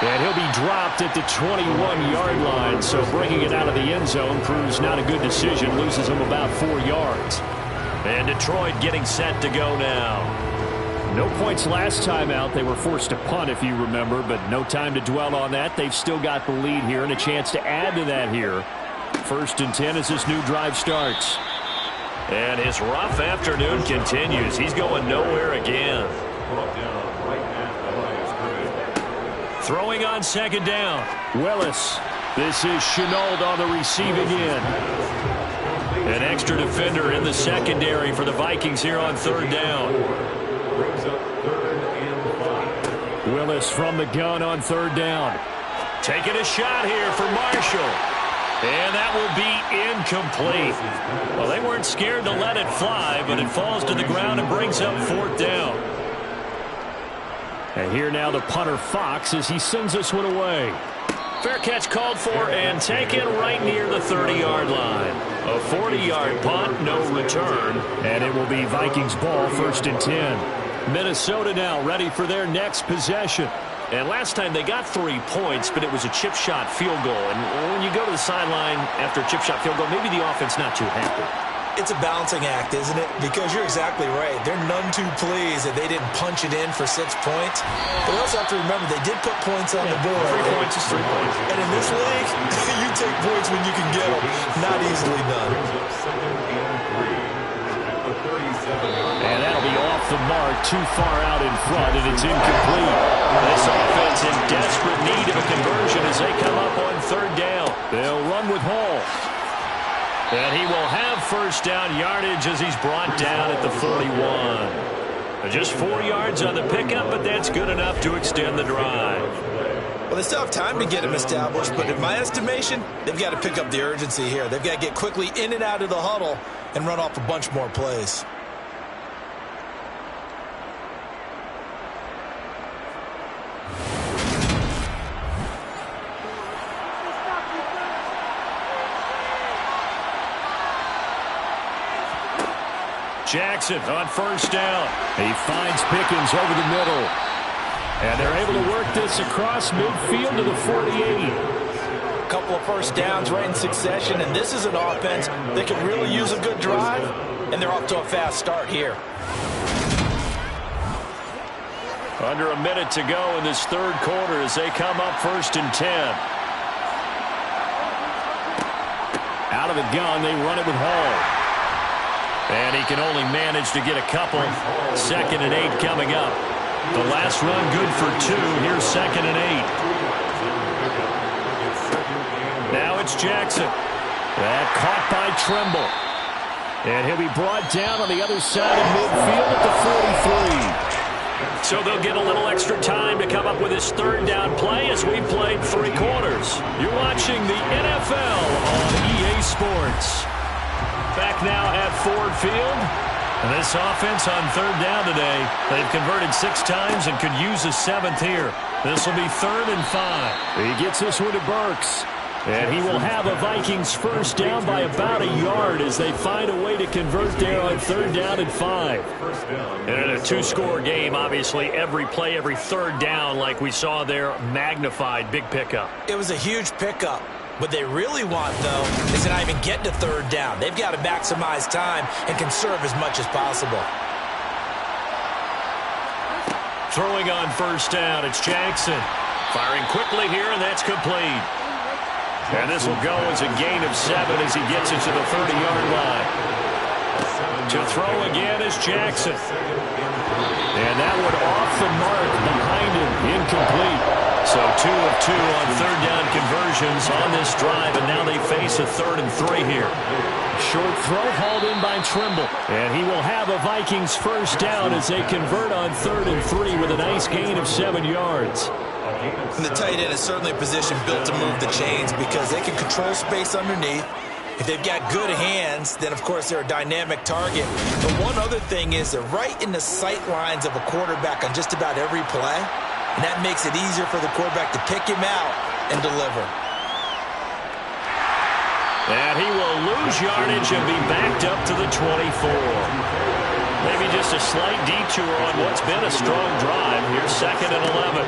And he'll be dropped at the 21-yard line, so bringing it out of the end zone proves not a good decision, loses him about 4 yards. And Detroit getting set to go now. No points last time out. They were forced to punt, if you remember, but no time to dwell on that. They've still got the lead here and a chance to add to that here. 1st and 10 as this new drive starts. And his rough afternoon continues. He's going nowhere again. Throwing on 2nd down. Willis. This is Chenault on the receiving end. An extra defender in the secondary for the Vikings here on 3rd down. Willis from the gun on 3rd down. Taking a shot here for Marshall. And that will be incomplete. Well, they weren't scared to let it fly, but it falls to the ground and brings up 4th down. And here now the punter Fox as he sends this one away. Fair catch called for and taken right near the 30-yard line. A 40-yard punt, no return. And it will be Vikings ball, 1st and 10. Minnesota now ready for their next possession. And last time they got 3 points, but it was a chip shot field goal. And when you go to the sideline after a chip shot field goal, maybe the offense not too happy. It's a balancing act, isn't it? Because you're exactly right. They're none too pleased that they didn't punch it in for 6 points. But we also have to remember they did put points on the board. 3 points is 3 points. And in this league, you take points when you can get them. Not easily done. And that'll be off the mark, too far out in front, and it's incomplete. This offense in desperate need of a conversion as they come up on 3rd down. They'll run with Hall. And he will have first down yardage as he's brought down at the 41. Just 4 yards on the pickup, but that's good enough to extend the drive. Well, they still have time to get him established, but in my estimation, they've got to pick up the urgency here. They've got to get quickly in and out of the huddle and run off a bunch more plays. Jackson on first down. He finds Pickens over the middle. And they're able to work this across midfield to the 48. A couple of first downs right in succession, and this is an offense that can really use a good drive, and they're off to a fast start here. Under a minute to go in this 3rd quarter as they come up 1st and 10. Out of the gun, they run it with Hall. And he can only manage to get a couple. 2nd and 8 coming up. The last run good for 2. Here's 2nd and 8. Now it's Jackson. That caught by Trimble. And he'll be brought down on the other side of midfield at the 43. So they'll get a little extra time to come up with his 3rd down play as we've played 3 quarters. You're watching the NFL on EA Sports. Back now at Ford Field. And this offense on 3rd down today, they've converted 6 times and could use a 7th here. This will be 3rd and 5. He gets this one to Burks. And he will have a Vikings first down by about a yard as they find a way to convert there on 3rd down and 5. And in a 2-score game, obviously, every play, every 3rd down, like we saw there, magnified, big pickup. It was a huge pickup. What they really want, though, is to not even get to 3rd down. They've got to maximize time and conserve as much as possible. Throwing on first down, it's Jackson. Firing quickly here, and that's complete. And this will go as a gain of 7 as he gets it to the 30-yard line. To throw again is Jackson. And that one off the mark behind him, incomplete. So 2 of 2 on 3rd down conversions on this drive, and now they face a 3rd and 3 here. Short throw hauled in by Trimble. And he will have a Vikings first down as they convert on 3rd and 3 with a nice gain of 7 yards. And the tight end is certainly a position built to move the chains because they can control space underneath. If they've got good hands, then, of course, they're a dynamic target. But one other thing is they're right in the sight lines of a quarterback on just about every play. And that makes it easier for the quarterback to pick him out and deliver. And he will lose yardage and be backed up to the 24. Maybe just a slight detour on what's been a strong drive. Here's 2nd and 11.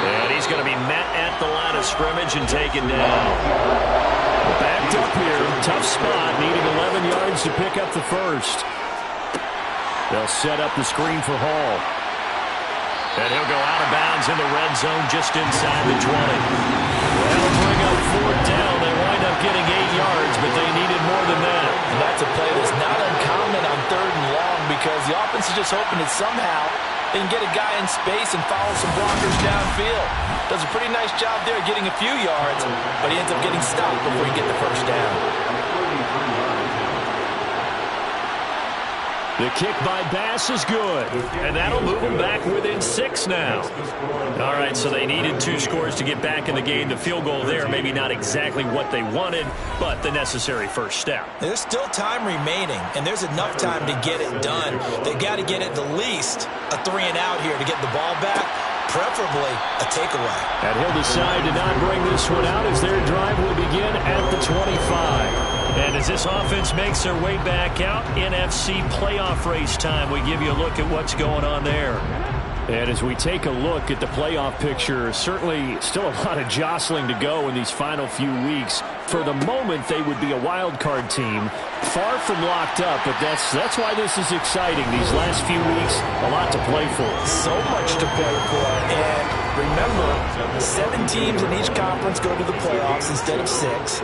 And he's going to be met at the line of scrimmage and taken down. Backed up here. Tough spot. Needing 11 yards to pick up the first. They'll set up the screen for Hall. And he'll go out of bounds in the red zone just inside the 20. That'll bring up 4th down. They wind up getting 8 yards, but they needed more than that. And that's a play that's not uncommon on 3rd and long because the offense is just hoping that somehow they can get a guy in space and follow some blockers downfield. Does a pretty nice job there getting a few yards, but he ends up getting stopped before he gets the first down. The kick by Bass is good, and that'll move them back within 6 now. All right, so they needed 2 scores to get back in the game. The field goal there, maybe not exactly what they wanted, but the necessary first step. There's still time remaining, and there's enough time to get it done. They've got to get at the least a 3 and out here to get the ball back, preferably a takeaway. And he'll decide to not bring this one out as their drive will begin at the 25. And as this offense makes their way back out, NFC playoff race time, we give you a look at what's going on there. And as we take a look at the playoff picture, certainly still a lot of jostling to go in these final few weeks. For the moment, they would be a wild card team, far from locked up, but that's why this is exciting. These last few weeks, a lot to play for. So much to play for. And remember, 7 teams in each conference go to the playoffs instead of 6.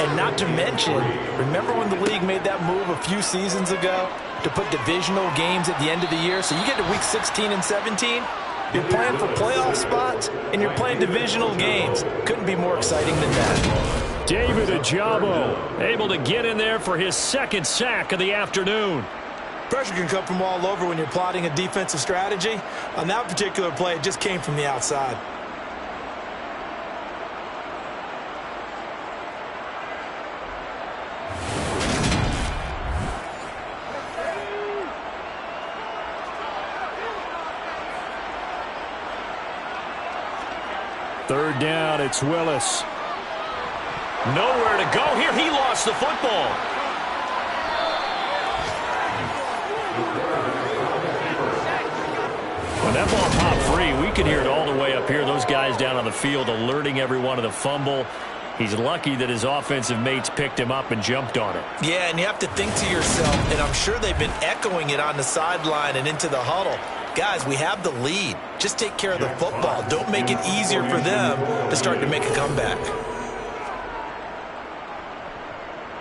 And not to mention, remember when the league made that move a few seasons ago to put divisional games at the end of the year? So you get to week 16 and 17, you're playing for playoff spots, and you're playing divisional games. Couldn't be more exciting than that. David Ojabo able to get in there for his second sack of the afternoon. Pressure can come from all over when you're plotting a defensive strategy. On that particular play, it just came from the outside. Third down, it's Willis. Nowhere to go here. He lost the football. When that ball popped free, we could hear it all the way up here. Those guys down on the field alerting everyone of the fumble. He's lucky that his offensive mates picked him up and jumped on it. Yeah, and you have to think to yourself, and I'm sure they've been echoing it on the sideline and into the huddle. Guys, we have the lead. Just take care of the football. Don't make it easier for them to start to make a comeback.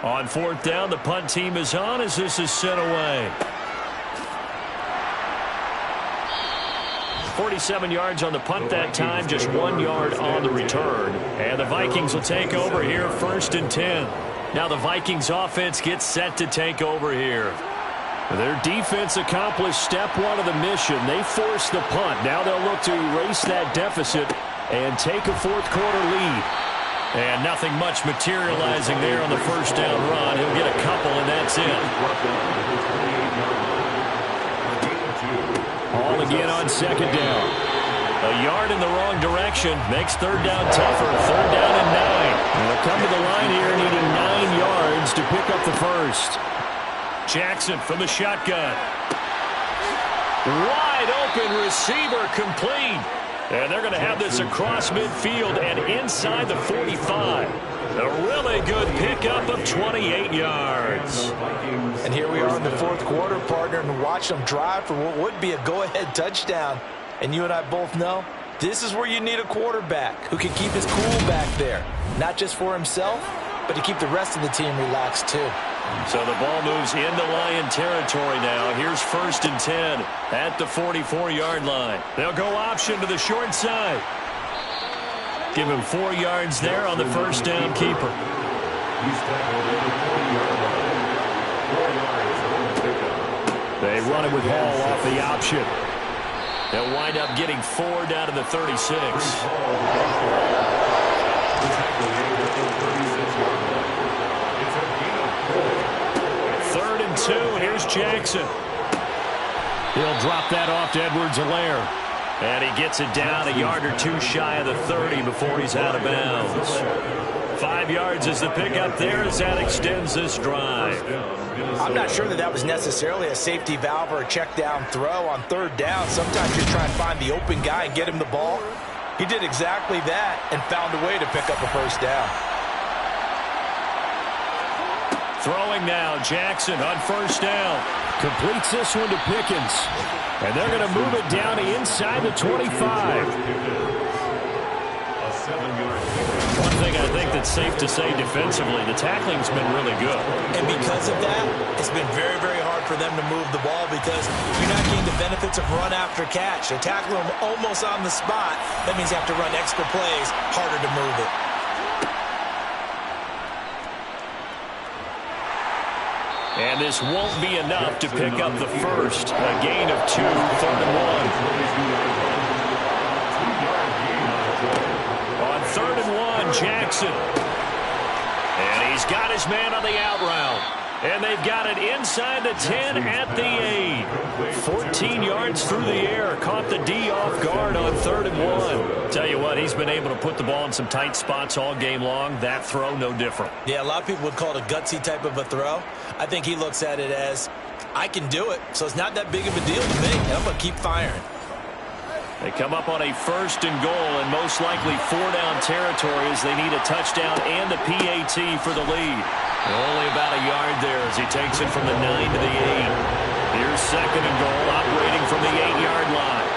On fourth down, the punt team is on as this is sent away. 47 yards on the punt that time, just 1 yard on the return. And the Vikings will take over here, 1st and 10. Now the Vikings offense gets set to take over here. Their defense accomplished step 1 of the mission. They forced the punt. Now they'll look to erase that deficit and take a fourth quarter lead. And nothing much materializing there on the first down run. He'll get a couple, and that's it. All again on second down. A yard in the wrong direction makes third down tougher. Third down and 9. And they'll come to the line here needing 9 yards to pick up the first. Jackson from the shotgun. Wide open receiver complete. And they're going to have this across midfield and inside the 45. A really good pickup of 28 yards. And here we are in the fourth quarter, partner, and watch them drive for what would be a go-ahead touchdown. And you and I both know this is where you need a quarterback who can keep his cool back there. Not just for himself, but to keep the rest of the team relaxed too. So the ball moves into Lion territory now. Here's 1st and 10 at the 44-yard line. They'll go option to the short side. Give him 4 yards there on the first down keeper. They run it with Hall off the option. They'll wind up getting 4 down to the 36. 3rd and 2. Here's Jackson. He'll drop that off to Edwards-Helaire. And he gets it down a yard or 2 shy of the 30 before he's out of bounds. 5 yards is the pickup there as that extends this drive. I'm not sure that was necessarily a safety valve or a check down throw on 3rd down. Sometimes you try and find the open guy and get him the ball. He did exactly that and found a way to pick up a first down. Throwing now, Jackson on 1st down. Completes this one to Pickens. And they're going to move it down to inside the 25. One thing I think that's safe to say defensively, the tackling's been really good. And because of that, it's been very, very hard for them to move the ball because you're not getting the benefits of run after catch. They tackle them almost on the spot. That means you have to run extra plays, harder to move it. And this won't be enough to pick up the first. A gain of 2, 3rd and 1. On 3rd and 1, Jackson. And he's got his man on the out route. And they've got it inside the 10 at the 8. 14 yards through the air. Caught the D off guard on 3rd and 1. Tell you what, he's been able to put the ball in some tight spots all game long. That throw, no different. Yeah, a lot of people would call it a gutsy type of a throw. I think he looks at it as, I can do it, so it's not that big of a deal to me, and I'm going to keep firing. They come up on a 1st and goal, and most likely 4-down territory as they need a touchdown and the PAT for the lead. Only about a yard there as he takes it from the 9 to the 8. Here's 2nd and goal, operating from the 8-yard line.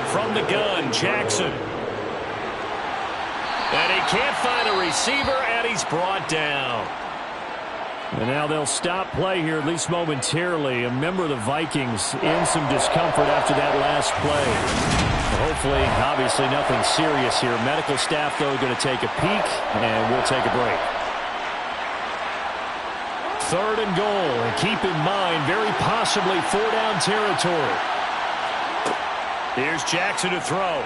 From the gun, Jackson. And he can't find a receiver, and he's brought down. And now they'll stop play here, at least momentarily. A member of the Vikings in some discomfort after that last play. Hopefully, obviously, nothing serious here. Medical staff, though, going to take a peek, and we'll take a break. 3rd and goal, and keep in mind, very possibly 4-down territory. Here's Jackson to throw.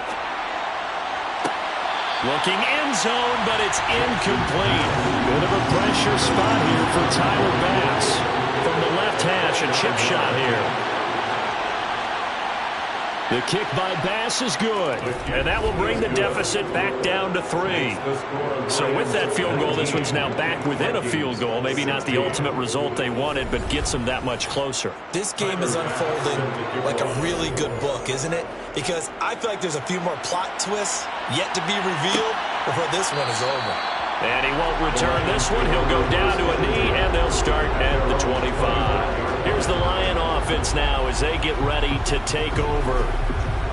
Looking end zone, but it's incomplete. Bit of a pressure spot here for Tyler Bass. From the left hash, a chip shot here. The kick by Bass is good, and that will bring the deficit back down to 3. So with that field goal, this one's now back within a field goal. Maybe not the ultimate result they wanted, but gets them that much closer. This game is unfolding like a really good book, isn't it? Because I feel like there's a few more plot twists yet to be revealed before this one is over. And he won't return this one. He'll go down to a knee, and they'll start at the 25. Here's the Lion offense now as they get ready to take over.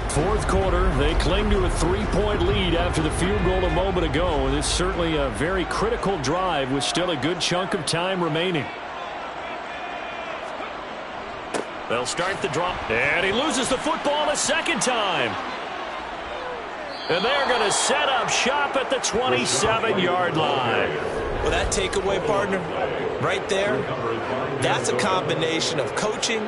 4th quarter, they cling to a 3-point lead after the field goal a moment ago. This is certainly a very critical drive with still a good chunk of time remaining. They'll start the drop, and he loses the football a 2nd time. And they're going to set up shop at the 27-yard line. Well, that takeaway, partner, right there, that's a combination of coaching,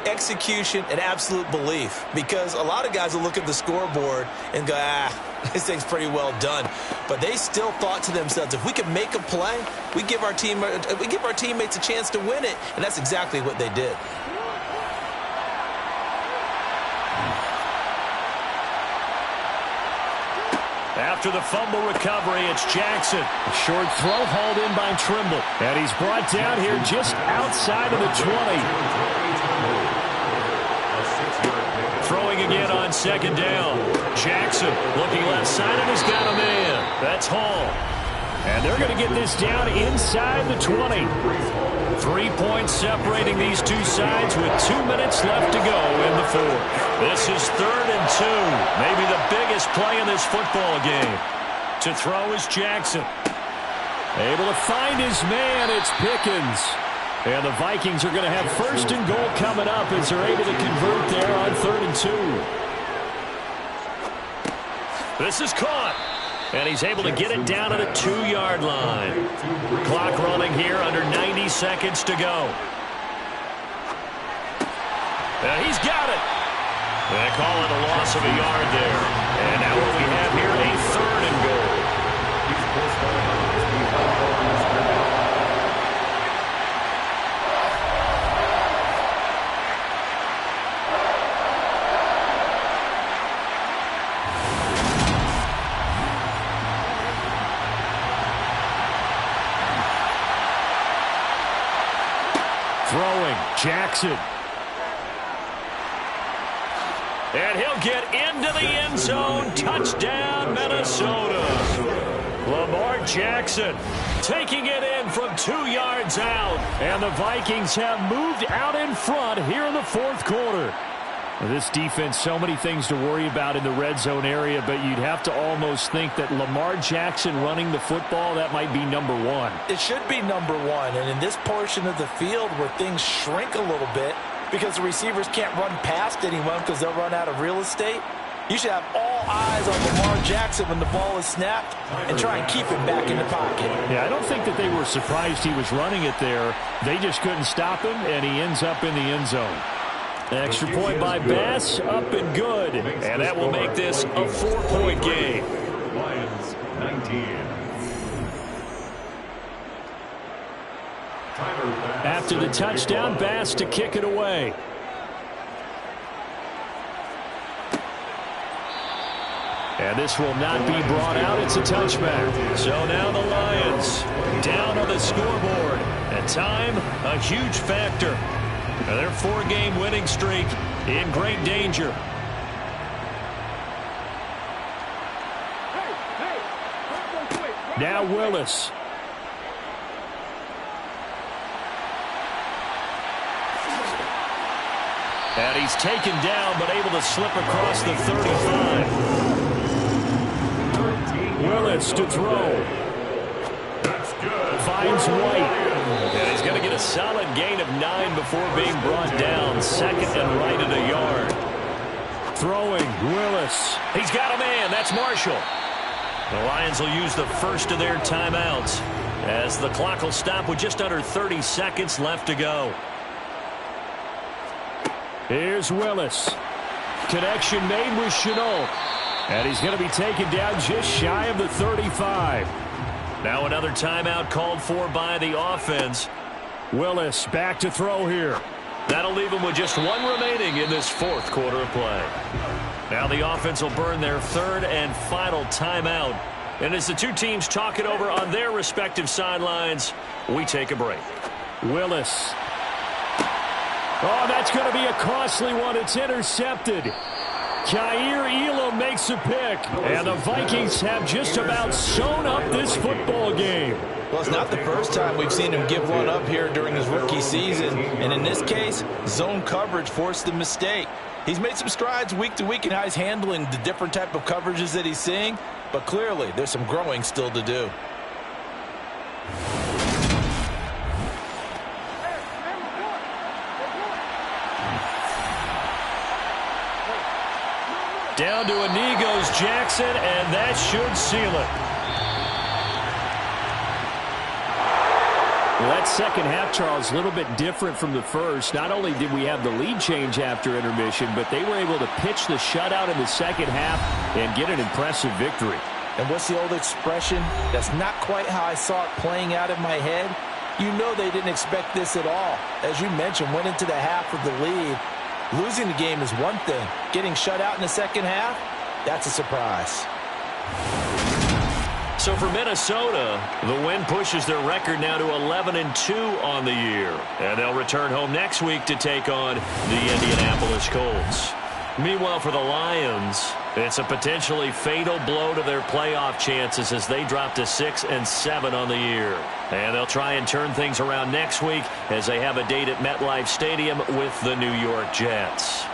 execution, and absolute belief. Because a lot of guys will look at the scoreboard and go, this thing's pretty well done. But they still thought to themselves, if we can make a play, we give our teammates a chance to win it. And that's exactly what they did. After the fumble recovery, it's Jackson. A short throw hauled in by Trimble. And he's brought down here just outside of the 20. Throwing again on 2nd down. Jackson looking left side, and he's got a man. That's Hall. And they're going to get this down inside the 20. 3 points separating these two sides with 2 minutes left to go in the 4th. This is 3rd and 2. Maybe the biggest play in this football game. To throw is Jackson. Able to find his man. It's Pickens. And the Vikings are going to have 1st and goal coming up as they're able to convert there on 3rd and 2. This is caught. And he's able to get it down to the 2-yard line. Clock running here, under 90 seconds to go. And he's got it. They call it a loss of a yard there. And now what we have here, a 3rd and goal. Throwing, Jackson. And he'll get into the end zone. Touchdown, Minnesota. Lamar Jackson taking it in from 2 yards out. And the Vikings have moved out in front here in the 4th quarter. This defense, so many things to worry about in the red zone area, but you'd have to almost think that Lamar Jackson running the football, that might be number 1. It should be number 1, and in this portion of the field where things shrink a little bit because the receivers can't run past anyone because they'll run out of real estate, you should have all eyes on Lamar Jackson when the ball is snapped and try and keep him back in the pocket. Yeah, I don't think that they were surprised he was running it there. They just couldn't stop him, and he ends up in the end zone. Extra point by Bass, up and good. And that will make this a 4-point game. Lions 19. After the touchdown, Bass to kick it away. And this will not be brought out. It's a touchback. So now the Lions down on the scoreboard. At time, a huge factor. And their 4-game winning streak in great danger. Now Willis. And he's taken down, but able to slip across the 35. Willis to throw. That's good. Finds White. And he's going to get a solid gain of 9 before being brought down. Second and right at a yard. Throwing, Willis. He's got a man. That's Marshall. The Lions will use the first of their timeouts as the clock will stop with just under 30 seconds left to go. Here's Willis. Connection made with Chenault. And he's going to be taken down just shy of the 35. Now another timeout called for by the offense. Willis back to throw here. That'll leave him with just 1 remaining in this 4th quarter of play. Now the offense will burn their 3rd and final timeout. And as the two teams talk it over on their respective sidelines, we take a break. Willis. Oh, that's going to be a costly one. It's intercepted. Kaiir Elam makes a pick. And the Vikings have just about sewn up this football game. Well, it's not the first time we've seen him give one up here during his rookie season. And in this case, zone coverage forced the mistake. He's made some strides week to week in how he's handling the different type of coverages that he's seeing. But clearly, there's some growing still to do. Down to a knee goes Jackson, and that should seal it. Well, that second half, Charles, a little bit different from the first. Not only did we have the lead change after intermission, but they were able to pitch the shutout in the second half and get an impressive victory. And what's the old expression? That's not quite how I saw it playing out in my head. You know they didn't expect this at all. As you mentioned, went into the half with the lead. Losing the game is one thing. Getting shut out in the second half, that's a surprise. So for Minnesota, the win pushes their record now to 11-2 on the year. And they'll return home next week to take on the Indianapolis Colts. Meanwhile, for the Lions, it's a potentially fatal blow to their playoff chances as they drop to 6-7 on the year. And they'll try and turn things around next week as they have a date at MetLife Stadium with the New York Jets.